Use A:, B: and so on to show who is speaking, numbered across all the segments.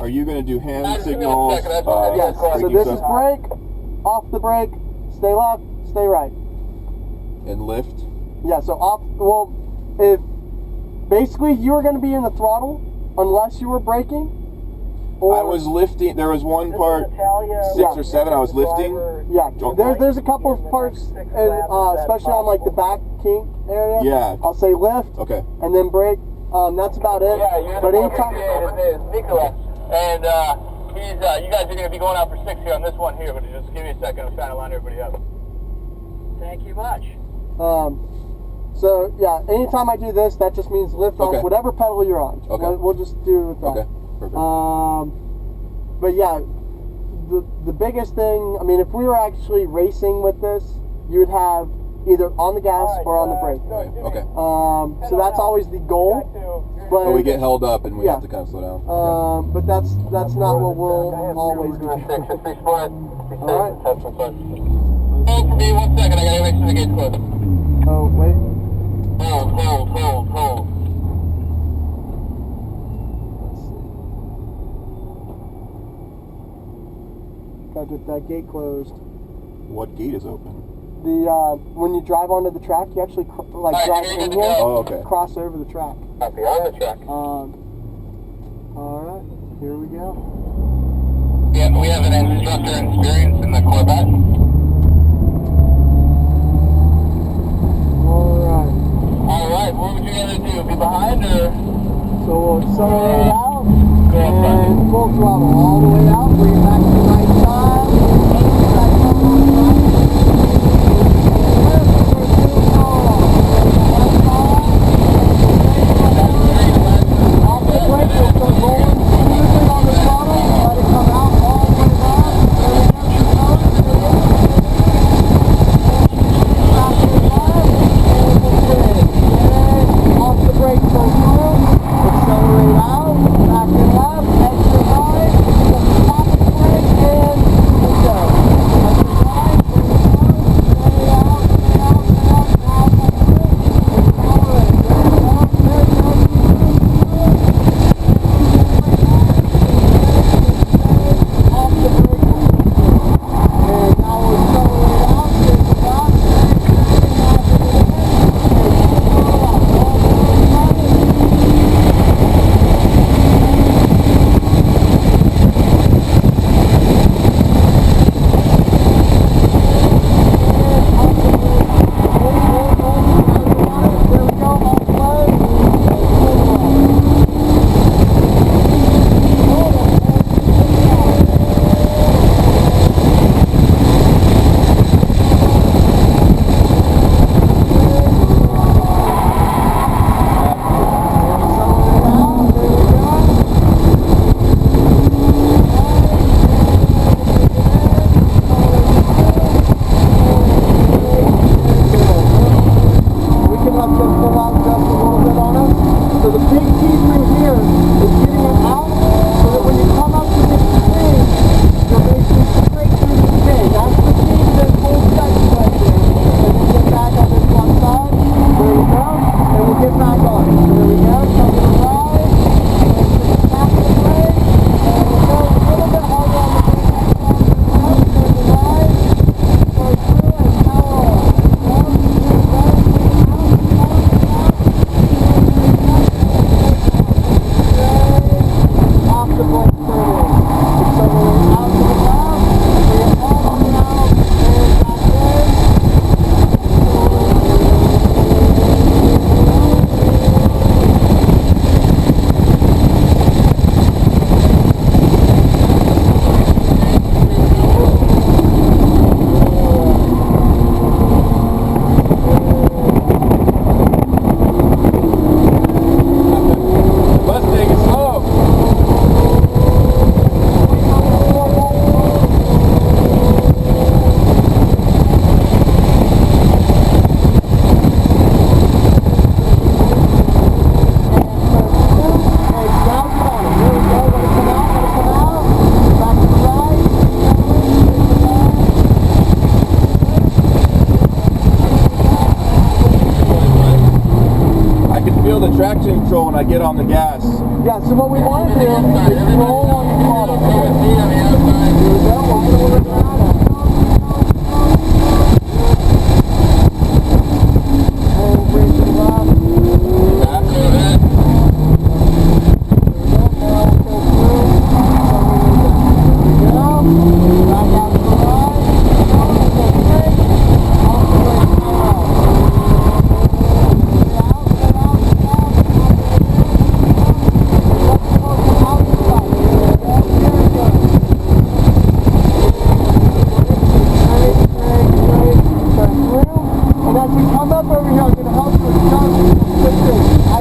A: Are you going to do hand signals?
B: Yes, so this is brake, off the brake, stay left, stay right.
A: And lift?
B: Yeah, so off, well, if basically you were going to be in the throttle unless you were braking. Or
A: I was lifting, there was one part, 6 or 7, I was lifting.
B: Yeah, there's a couple of parts, especially on like the back kink area.
A: Yeah.
B: I'll say lift,
A: okay,
B: and then brake. That's about it.
C: Yeah,
B: but anytime.
C: His name is Nicola, and he's. You guys are going to be going out for 6 here on this one here, but just give me a second. I'm trying to line everybody up. Thank you much.
B: So yeah, anytime I do this, that just means lift off whatever pedal you're on.
A: Okay.
B: We'll just do that.
A: Okay. Perfect.
B: But yeah, the biggest thing. I mean, if we were actually racing with this, you would have either on the gas or on the brake.
A: Right. Okay.
B: So that's always the goal. But
A: we get held up and we have to kind of slow down.
B: But that's not what we'll always do.
C: Alright.
B: Alright.
C: Hold for me 1 second, I gotta make sure the gate's closed.
B: Oh, wait.
C: Hold.
B: Gotta get that gate closed.
A: What gate is open?
B: The when you drive onto the track, you actually drive in here, cross over the track.
C: Copy, on the track.
B: Alright, here we go.
C: Yeah, we have an instructor experience in the Corvette. Alright, what would you rather do? Be behind or?
B: So we'll accelerate out and full throttle all the way out, bring it back to the right side. Off the brake, we'll start rolling smoothly on the throttle, let it come out all the way back. Off the brake, go through, accelerate out, back and left, extra right, stop the brake, and go. Extra right, stay out, off the brake, and now we'll accelerate out, take the back,
A: Traction control when I get on the gas.
B: Yeah, so what we want to do is roll on the throttle. Here we go, we'll move it around. And bring it up. There we go. Back out to the right.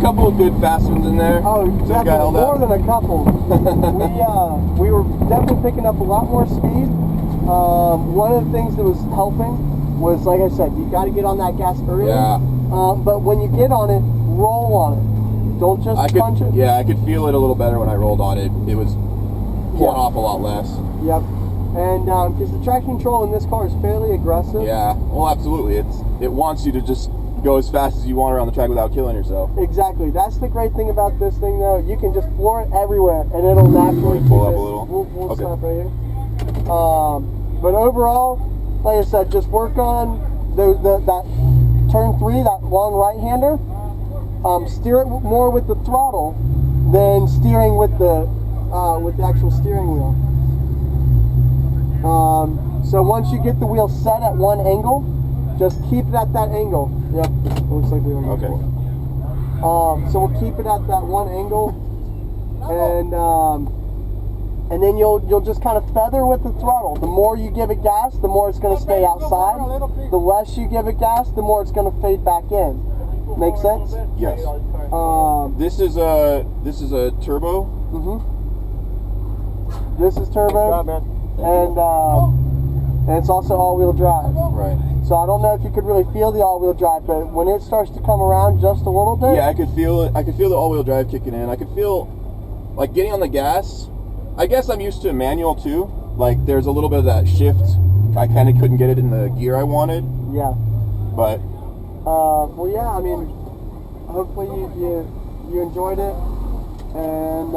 A: couple of good fast ones in there.
B: Oh, definitely more than a couple. we were definitely picking up a lot more speed. One of the things that was helping was, like I said, you got to get on that gas early.
A: Yeah.
B: But when you get on it, roll on it. Don't just punch it.
A: Yeah, I could feel it a little better when I rolled on it. It was pulling off a lot less.
B: Yep. And because the traction control in this car is fairly aggressive.
A: Yeah. Well, absolutely. It wants you to just go as fast as you want around the track without killing yourself.
B: Exactly. That's the great thing about this thing, though. You can just floor it everywhere, and it'll naturally
A: pull up a little.
B: We'll
A: Okay.
B: stop right here. But overall, like I said, just work on that turn 3, that long right-hander. Steer it more with the throttle than steering with the actual steering wheel. So once you get the wheel set at one angle, just keep it at that angle. Yep, it looks like we already
A: Okay.
B: So we'll keep it at that one angle, and then you'll just kind of feather with the throttle. The more you give it gas, the more it's going to stay outside. The less you give it gas, the more it's going to fade back in. Make sense?
A: Yes. This is a turbo.
B: This is turbo, and it's also all-wheel drive.
A: Right.
B: So I don't know if you could really feel the all-wheel drive, but when it starts to come around just a little bit,
A: Yeah, I could feel it. I could feel the all-wheel drive kicking in. I could feel like getting on the gas. I guess I'm used to manual too. Like there's a little bit of that shift. I kind of couldn't get it in the gear I wanted.
B: yeah.
A: But
B: Well, yeah. I mean, hopefully you enjoyed it, and